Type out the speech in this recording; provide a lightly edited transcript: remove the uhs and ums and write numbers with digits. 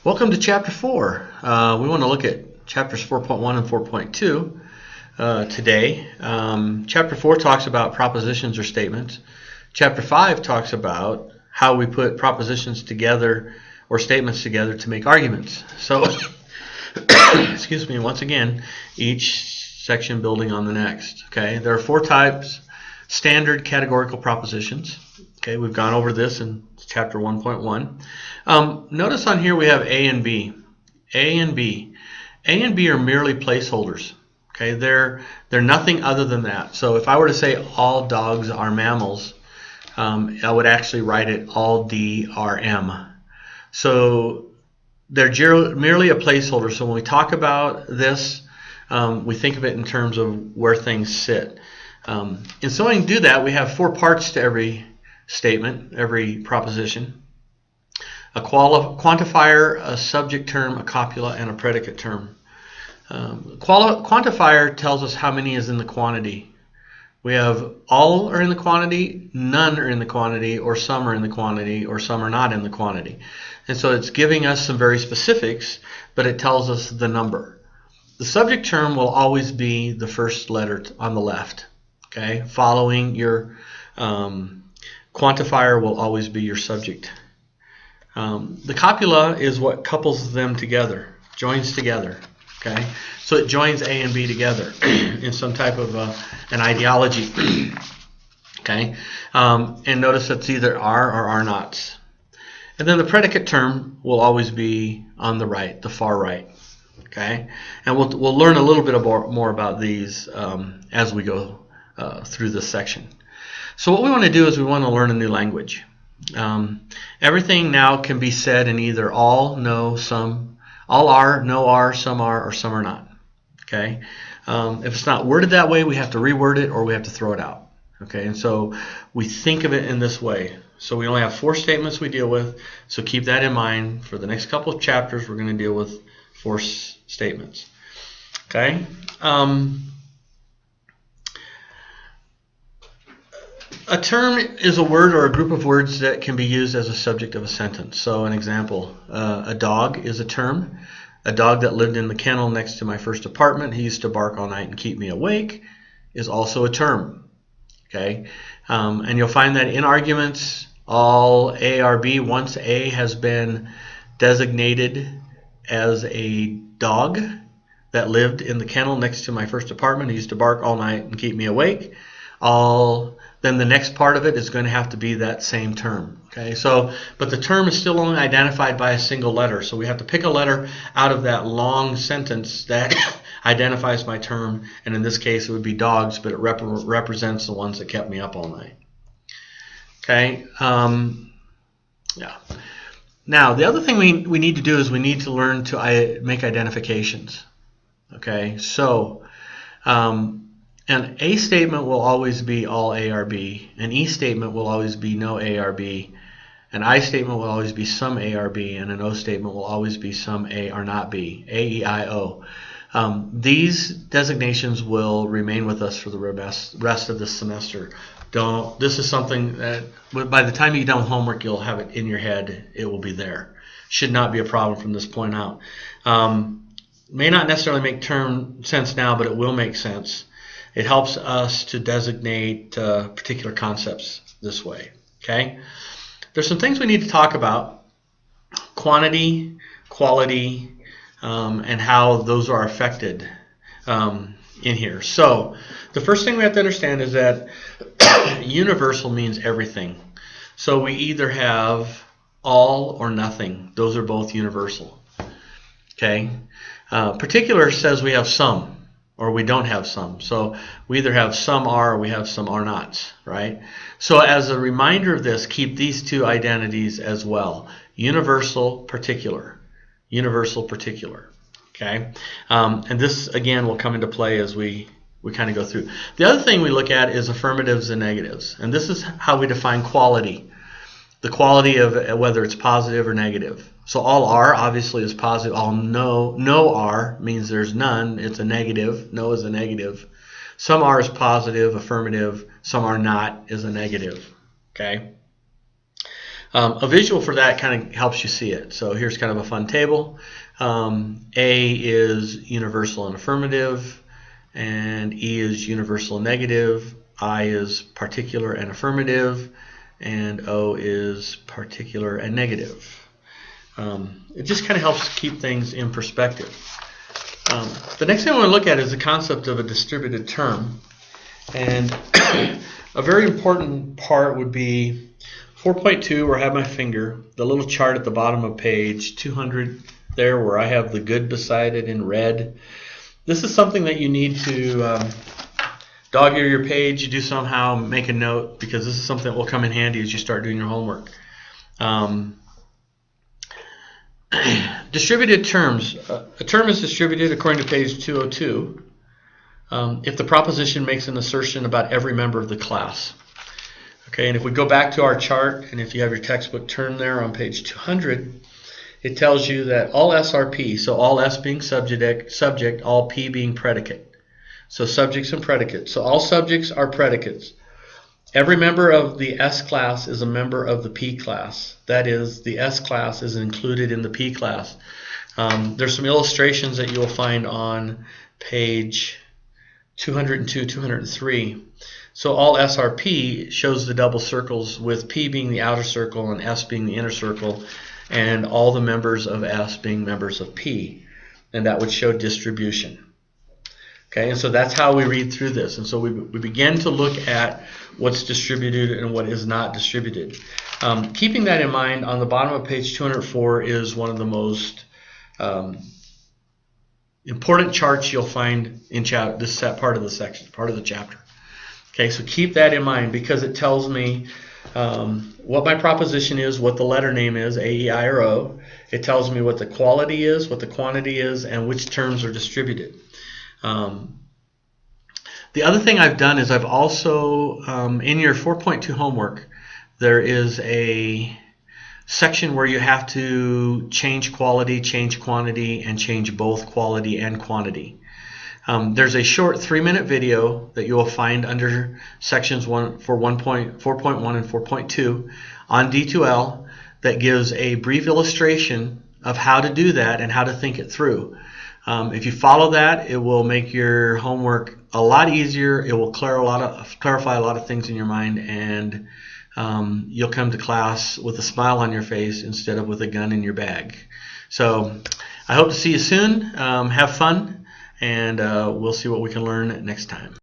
Welcome to Chapter 4. We want to look at Chapters 4.1 and 4.2 today. Chapter 4 talks about propositions or statements. Chapter 5 talks about how we put propositions together or statements together to make arguments. So, excuse me, once again, each section building on the next. Okay, there are four types: standard categorical propositions. Okay, we've gone over this in Chapter 1.1. Notice on here we have A and B. A and B. A and B are merely placeholders. Okay, they're nothing other than that. So if I were to say all dogs are mammals, I would actually write it all D are M. So they're merely a placeholder. So when we talk about this, we think of it in terms of where things sit. And so we can do that. We have four parts to every statement, every proposition: a quantifier, a subject term, a copula, and a predicate term. Quantifier tells us how many is in the quantity. We have all are in the quantity, none are in the quantity, or some are in the quantity, or some are not in the quantity. And so it's giving us some very specifics, but it tells us the number. The subject term will always be the first letter on the left. Okay, following your quantifier will always be your subject. The copula is what couples them together, joins together. Okay, so it joins A and B together in some type of an ideology. Okay, and notice that's either are or are nots. And then the predicate term will always be on the right, the far right. Okay, and we'll learn a little bit more about these as we go through this section. So what we want to do is we want to learn a new language. Everything now can be said in either all, no, some, all are, no are, some are, or some are not. Okay. If it's not worded that way, we have to reword it or we have to throw it out. Okay. And so we think of it in this way. So we only have four statements we deal with. So keep that in mind. For the next couple of chapters, we're going to deal with four statements. Okay. A term is a word or a group of words that can be used as a subject of a sentence. So an example, a dog is a term. A dog that lived in the kennel next to my first apartment, he used to bark all night and keep me awake, is also a term. Okay, and you'll find that in arguments, all A or B, once A has been designated as a dog that lived in the kennel next to my first apartment, he used to bark all night and keep me awake, then the next part of it is going to have to be that same term. Okay, so but the term is still only identified by a single letter, so we have to pick a letter out of that long sentence that identifies my term, and in this case it would be dogs, but it represents the ones that kept me up all night. Okay, yeah. Now the other thing we need to do is we need to learn to make identifications. Okay, so an A statement will always be all A or B. An E statement will always be no A or B. An I statement will always be some A or B. And an O statement will always be some A or not B. A, E, I, O. These designations will remain with us for the rest of this semester. This is something that by the time you get done with homework, you'll have it in your head. It will be there. Should not be a problem from this point out. May not necessarily make sense now, but it will make sense. It helps us to designate particular concepts this way. Okay? There's some things we need to talk about: quantity, quality, and how those are affected in here. So the first thing we have to understand is that universal means everything. So we either have all or nothing. Those are both universal. Okay? Particular says we have some, or we don't have some. So we either have some are or we have some are nots, right? So as a reminder of this, keep these two identities as well: universal, particular. Universal, particular. Okay? And this, again, will come into play as we kind of go through. The other thing we look at is affirmatives and negatives. And this is how we define quality. The quality of whether it's positive or negative. So all are obviously is positive. All no are means there's none. It's a negative. No is a negative. Some are is positive, affirmative. Some are not is a negative. Okay. A visual for that kind of helps you see it. So here's kind of a fun table. A is universal and affirmative, and E is universal and negative, I is particular and affirmative, and O is particular and negative. It just kind of helps keep things in perspective. The next thing I want to look at is the concept of a distributed term. And a very important part would be 4.2, where I have my finger, the little chart at the bottom of page 200 there, where I have the good beside it in red. This is something that you need to dog-ear your page, you do somehow make a note, because this is something that will come in handy as you start doing your homework. Distributed terms. A term is distributed according to page 202 if the proposition makes an assertion about every member of the class. Okay, and if we go back to our chart, and if you have your textbook turned there on page 200, it tells you that all S are P, so all S being subject, all P being predicate. So subjects and predicates. So all subjects are predicates. Every member of the S class is a member of the P class. That is, the S class is included in the P class. There's some illustrations that you will find on page 202, 203. So all S are P shows the double circles, with P being the outer circle and S being the inner circle, and all the members of S being members of P. And that would show distribution. Okay, and so that's how we read through this. And so we begin to look at what's distributed and what is not distributed. Keeping that in mind, on the bottom of page 204 is one of the most important charts you'll find in this part of the section, part of the chapter. Okay, so keep that in mind, because it tells me what my proposition is, what the letter name is, A, E, I, or O. It tells me what the quality is, what the quantity is, and which terms are distributed. The other thing I've done is I've also, in your 4.2 homework, there is a section where you have to change quality, change quantity, and change both quality and quantity. There's a short 3-minute video that you will find under sections 4.1 and 4.2 on D2L that gives a brief illustration of how to do that and how to think it through. If you follow that, it will make your homework a lot easier. It will clarify a lot of things in your mind, and you'll come to class with a smile on your face instead of with a gun in your bag. So I hope to see you soon. Have fun, and we'll see what we can learn next time.